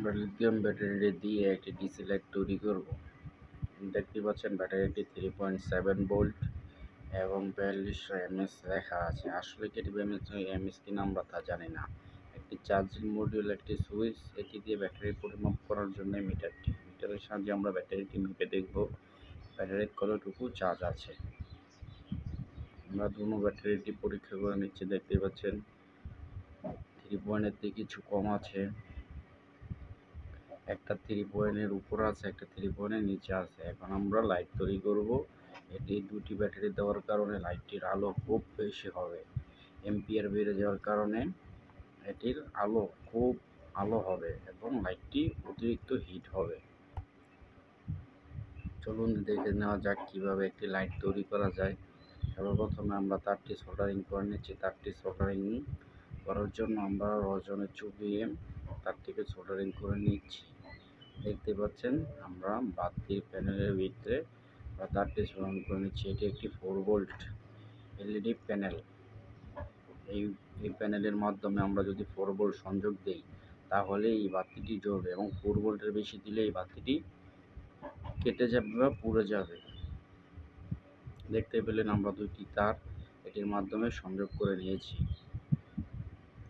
আমরা lithium battery দিয়ে একটি ডিসি লাইট তৈরি করব। দেখতে পাচ্ছেন ব্যাটারিটি 3.7 ভোল্ট এবং 4200 এমএস লেখা আছে। আসলে কি এটি এমএস কিনা আমরা তা জানি না। একটি চার্জিং মডিউল, একটি সুইচ, এটি দিয়ে ব্যাটারি পরিমাপ করার জন্য মিটারের সাহায্যে আমরা ব্যাটারিটি মেপে দেখব ব্যাটারির কতটুকু চার্জ আছে। আমরা দুটো ব্যাটারিটি পরীক্ষা করে নিচ্ছি। দেখতে পাচ্ছেন 3 পয়েন্টের থেকে কিছু কম আছে, একটা 3 পয়েন্টের উপর আছে, একটা 3 পয়েন্টের নিচে আছে। এখন আমরা লাইট তৈরি করব। এটি দুটি ব্যাটারি দেওয়ার কারণে লাইটটির আলো খুব বেশি হবে। এম্পিয়ার বেড়ে যাওয়ার কারণে এটির খুব আলো হবে এবং লাইটটি অতিরিক্ত হিট হবে। চলুন দেখে নেওয়া যাক কিভাবে একটি লাইট তৈরি করা যায়। সর্বপ্রথমে আমরা তারটি সোল্ডারিং করে নিচ্ছি। তারটি সোল্ডারিং করার জন্য আমরা রজনে চুবিয়ে তারটিকে সোল্ডারিং করে নিচ্ছি। দেখতে পাচ্ছেন আমরা বাতির প্যানেলের ভিতরে তারটি সোল্ডারিং করে নিচ্ছি। এটি একটি 4 ভোল্ট এলইডি প্যানেল। এই প্যানেলের মাধ্যমে আমরা যদি 4 ভোল্ট সংযোগ দেই তাহলে এই বাতিটি জ্বলবে, এবং 4 ভোল্টের বেশি দিলে এই বাতিটি কেটে যাবে বা পুড়ে যাবে। দেখতে পেলেন আমরা দুইটি তার এটির মাধ্যমে সংযোগ করে নিয়েছি।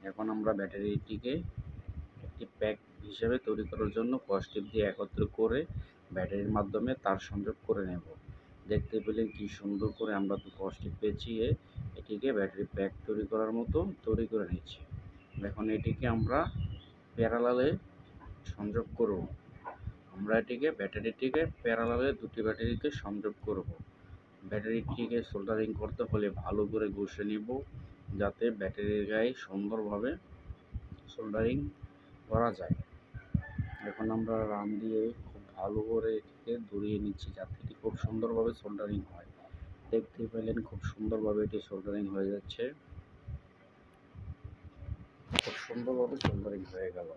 এখন আমরা ব্যাটারিটিকে একটি প্যাক হিসেবে তৈরি করার জন্য পজিটিভ দিয়ে একত্র করে ব্যাটারির মাধ্যমে তার সংযোগ করে নেব। দেখতে পেলেন কি সুন্দর করে আমরা পজিটিভ পেঁচিয়ে এটিকে ব্যাটারি প্যাক তৈরি করার মতো তৈরি করে নিচ্ছি। এখন এটিকে আমরা প্যারালালে সংযোগ করব। আমরা ব্যাটারিটিকে প্যারালালে দুটি ব্যাটারিকে সংযোগ করব। ব্যাটারিটিকে সোল্ডারিং করতে হলে ভালো করে ঘষে নিব, যাতে ব্যাটারির গায়ে সুন্দরভাবে সোল্ডারিং করা যায়। এখন আমরা রান দিয়ে খুব ভালো করে এটিকে ধরিয়ে নিচ্ছি, যাতে এটি খুব সুন্দরভাবে সোল্ডারিং হয়। দেখতে পেলেন খুব সুন্দরভাবে এটি সোল্ডারিং হয়ে যাচ্ছে। খুব সুন্দরভাবে সোল্ডারিং হয়ে গেল।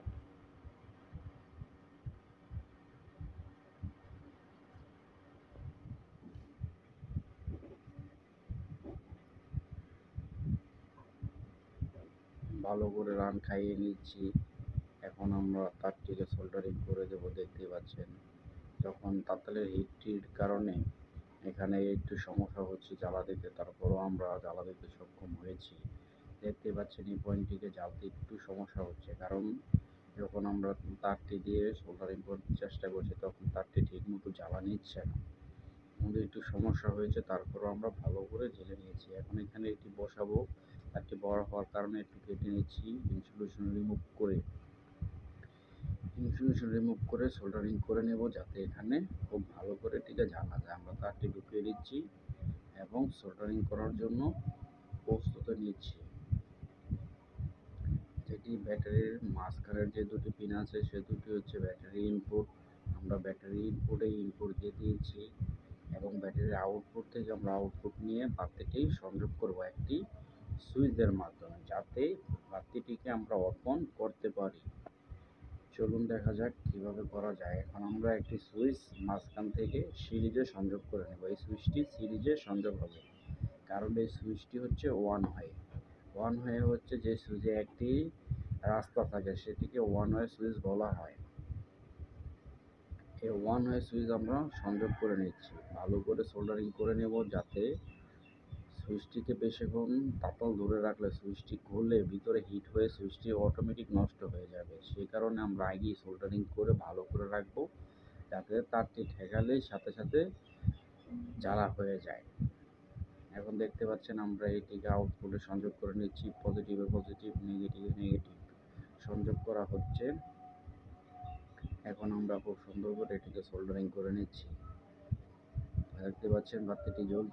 ভালো করে রান খাইয়ে নিচ্ছি। এখন আমরা তারটিকে সোল্ডারিং করে দেব। দেখতে পাচ্ছেন যখন তারটালের হিটটির কারণে এখানে একটু সমস্যা হচ্ছে জ্বালা দিতে, তারপরও আমরা জ্বালা দিতে সক্ষম হয়েছি। দেখতে পাচ্ছেন এই পয়েন্টটিকে জ্বালতে একটু সমস্যা হচ্ছে, কারণ যখন আমরা তারটি দিয়ে সোল্ডারিং করতে চেষ্টা করছি তখন তারটি ঠিক মতো জ্বালা নিচ্ছে না। আমাদের একটু সমস্যা হয়েছে, তারপরও আমরা ভালো করে ঢেলে নিয়েছি। এখন এখানে এটি বসাবো। তারটি বড় হওয়ার কারণে একটু কেটে নিচ্ছি। ইনসুলেশন রিমুভ করে সোল্ডারিং করে নেব, যাতে এখানে খুব ভালো করে এটিকে জ্বালা যায়। আমরা তারটি ঢুকিয়ে দিচ্ছি এবং সোল্ডারিং করার জন্য প্রস্তুত নিচ্ছি। যেটি ব্যাটারির মাঝখানের যে দুটি পিন আছে সে দুটি হচ্ছে ব্যাটারি ইনপুট। আমরা ব্যাটারি ইনপুটে ইনপুট দিয়ে দিয়েছি এবং ব্যাটারির আউটপুট থেকে আমরা আউটপুট নিয়ে বাতিটি সংযোগ করব একটি সুইচের মাধ্যমে, যাতে বাতিটিকে আমরা অন করতে পারি। চলুন দেখা যাক কিভাবে করা যায়। এখন আমরা একটি সুইচ মাঝখান থেকে সিরিজে সংযোগ করে নেব। এই সুইচটি সিরিজে সংযোগ হবে, কারণ এই সুইচটি হচ্ছে ওয়ান ওয়ে হচ্ছে যে সুইচে একটি রাস্তা থাকে সেটিকে ওয়ান ওয়ে সুইচ বলা হয়। এই ওয়ান ওয়ে সুইচ আমরা সংযোগ করে নিচ্ছি। ভালো করে সোল্ডারিং করে নেব, যাতে সুইচটিকে বেশিক্ষণ তাপমাত্রা ধরে রাখলে সুইচটি খুললে ভিতরে হিট হয়ে সুইচটি অটোমেটিক নষ্ট হয়ে যাবে। সেই কারণে আমরা আগেই সোল্ডারিং করে ভালো করে রাখবো, যাতে তারটি ঠেকালেই সাথে সাথে জ্বালা হয়ে যায়। এখন দেখতে পাচ্ছেন আমরা এটিকে আউটপুটে সংযোগ করে নিচ্ছি। পজিটিভে পজিটিভ, নেগেটিভে নেগেটিভ সংযোগ করা হচ্ছে। এখন আমরা খুব সুন্দর করে এটিকে সোল্ডারিং করে নিচ্ছি। দেখতে পাচ্ছেন বাতিটি জ্বলছে।